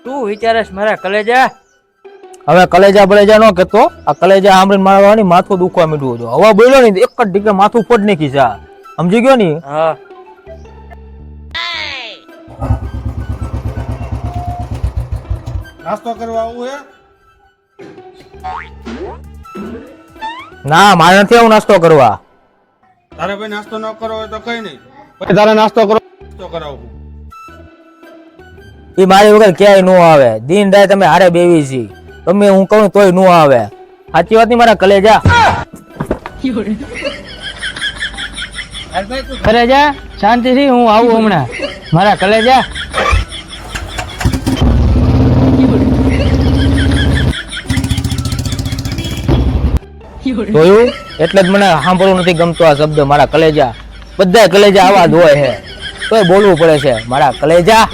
તું વિચારેશ મારા કલેજા? હવે કલેજા બલેજા નો કેતો, આ કલેજા સાંભળીને મારવાની માથું દુખવા મીઠું હતું. હવે બોલ્યો ને એક જ ઢીકે માથું ફોડ નાખી છે. સમજી ગયો ને? હા. નાસ્તો કરવા આવું હે? ના મારે નથી આવું નાસ્તો કરવા. તારે ભાઈ નાસ્તો ન કરવો હોય તો કઈ નહીં, પછી તારે નાસ્તો કરો, નાસ્તો કરાવું. એ મારી વગર ક્યાંય નો આવે. દિન રાત તમે હારે બેવી છી, તમે હું કહું તોય નો આવે. સાચી વાત નહીં મારા કલેજા? કલેજા શાંતિથી, હું આવું હમણાં. મારા કલેજા જોયું? એટલે જ મને સાંભળવું નથી ગમતો આ શબ્દ મારા કલેજા. બધા કલેજા આવા જ હોય છે, તોય બોલવું પડે છે મારા કલેજા.